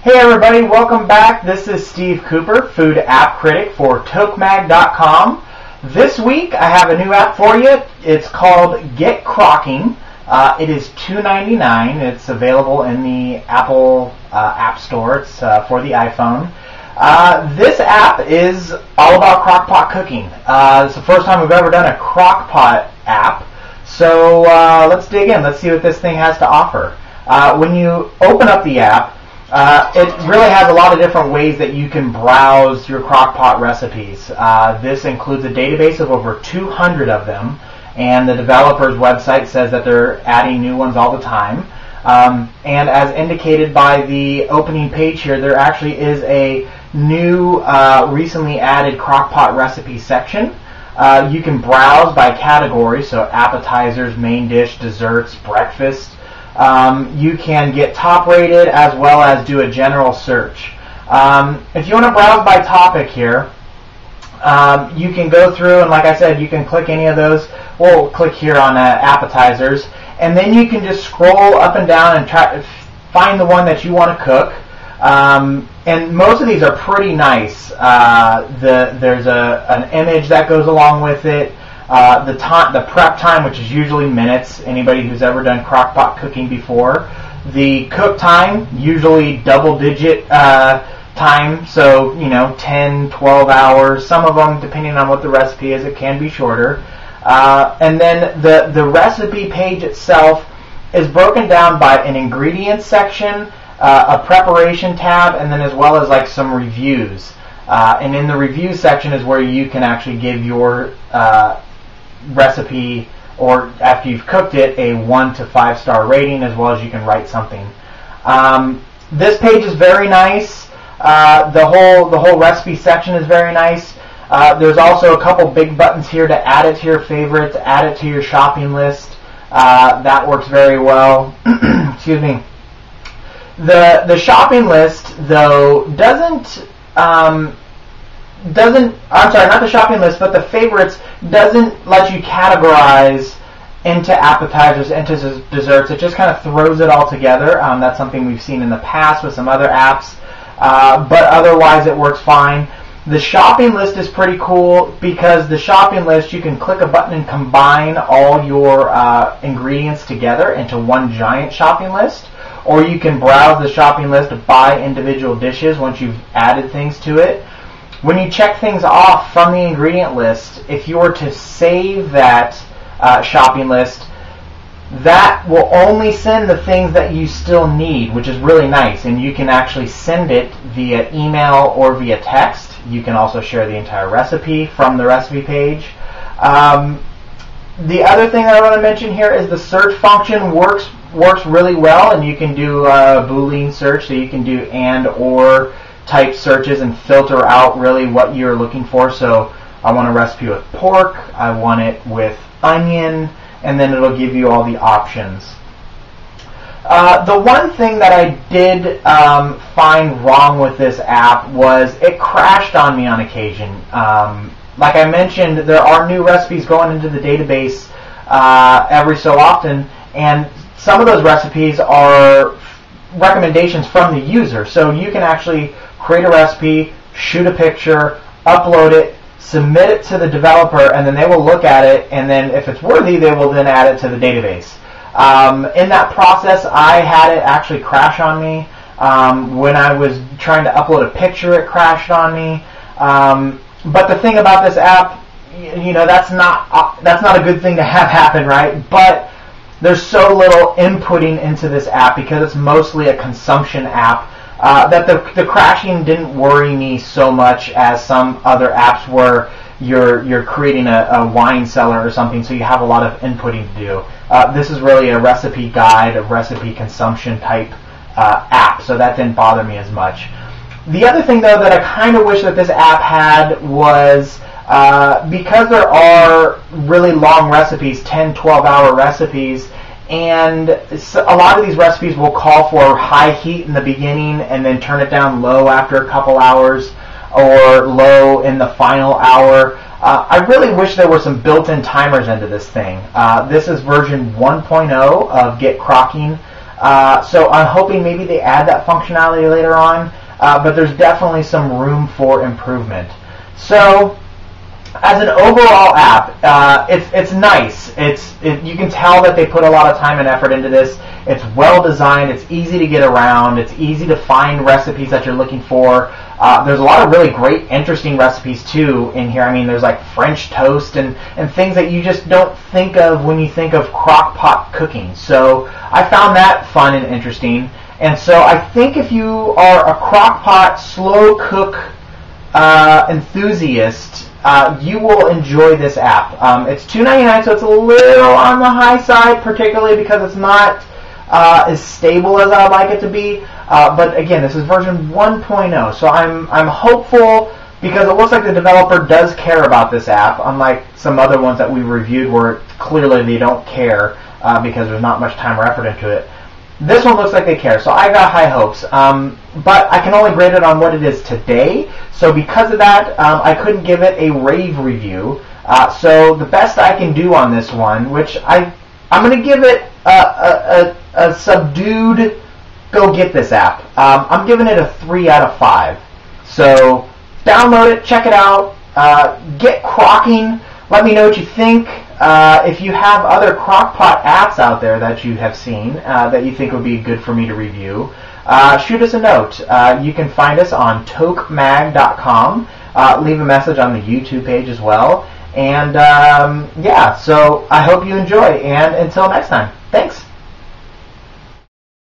Hey everybody, welcome back. This is Steve Cooper, food app critic for tokemag.com. This week I have a new app for you. It's called GetCrocking. It is $2.99. It's available in the Apple App Store. It's for the iPhone. This app is all about crock-pot cooking. It's the first time we've ever done a crock-pot app. So let's dig in. Let's see what this thing has to offer. When you open up the app, it really has a lot of different ways that you can browse your crock-pot recipes. This includes a database of over 200 of them, and the developer's website says that they're adding new ones all the time. And as indicated by the opening page here, there actually is a new, recently added crock-pot recipe section. You can browse by category, so appetizers, main dish, desserts, breakfast. You can get top rated as well as do a general search. If you want to browse by topic here, you can go through and, like I said, you can click any of those. We'll click here on appetizers, and then you can just scroll up and down and try to find the one that you want to cook. And most of these are pretty nice. There's an image that goes along with it. The prep time, which is usually minutes, anybody who's ever done crock-pot cooking before. The cook time, usually double-digit time, so 10, 12 hours. Some of them, depending on what the recipe is, it can be shorter. And then the recipe page itself is broken down by an ingredients section, a preparation tab, and then as well as like some reviews. And in the review section is where you can actually give your recipe, or after you've cooked it, a 1 to 5 star rating, as well as you can write something. This page is very nice. The whole recipe section is very nice. There's also a couple big buttons here to add it to your favorites, add it to your shopping list. That works very well. Excuse me. The shopping list, though, doesn't I'm sorry, not the shopping list, but the favorites doesn't let you categorize into appetizers, into desserts. It just kind of throws it all together. That's something we've seen in the past with some other apps, but otherwise it works fine. The shopping list is pretty cool because the shopping list, you can click a button and combine all your ingredients together into one giant shopping list, or you can browse the shopping list by individual dishes once you've added things to it. When you check things off from the ingredient list, if you were to save that shopping list, that will only send the things that you still need, which is really nice. And you can actually send it via email or via text. You can also share the entire recipe from the recipe page. The other thing that I want to mention here is the search function works really well, and you can do a Boolean search, so you can do and or type searches and filter out really what you're looking for. So I want a recipe with pork, I want it with onion, and then it'll give you all the options. The one thing that I did find wrong with this app was it crashed on me on occasion. Like I mentioned, there are new recipes going into the database every so often, and some of those recipes are recommendations from the user. So you can actually create a recipe, shoot a picture, upload it, submit it to the developer, and then they will look at it, and then if it's worthy, they will then add it to the database. In that process, I had it actually crash on me. When I was trying to upload a picture, it crashed on me. But the thing about this app, that's not a good thing to have happen, right? But there's so little inputting into this app because it's mostly a consumption app that the crashing didn't worry me so much as some other apps where you're creating a wine cellar or something, so you have a lot of inputting to do. This is really a recipe guide, a recipe consumption type app, so that didn't bother me as much. The other thing, though, that I kind of wish that this app had was because there are really long recipes, 10, 12-hour recipes, and a lot of these recipes will call for high heat in the beginning and then turn it down low after a couple hours, or low in the final hour. I really wish there were some built-in timers into this thing. This is version 1.0 of GetCrocking. So I'm hoping maybe they add that functionality later on, but there's definitely some room for improvement. So as an overall app, it's nice. You can tell that they put a lot of time and effort into this. It's well designed. It's easy to get around. It's easy to find recipes that you're looking for. There's a lot of really great, interesting recipes too in here. I mean, there's like French toast and things that you just don't think of when you think of crock pot cooking. So I found that fun and interesting. And so I think if you are a crock pot slow cook enthusiast, you will enjoy this app. It's $2.99, so it's a little on the high side, particularly because it's not as stable as I'd like it to be. But again, this is version 1.0, so I'm hopeful, because it looks like the developer does care about this app, unlike some other ones that we've reviewed where clearly they don't care because there's not much time or effort into it. This one looks like they care, so I got high hopes. But I can only grade it on what it is today, so because of that, I couldn't give it a rave review. So the best I can do on this one, which I'm going to give it a subdued, go get this app. I'm giving it a 3 out of 5. So download it, check it out, GetCrocking. Let me know what you think. If you have other crockpot apps out there that you have seen that you think would be good for me to review, shoot us a note. You can find us on tokemag.com. Leave a message on the YouTube page as well. And yeah, so I hope you enjoy. And until next time, thanks.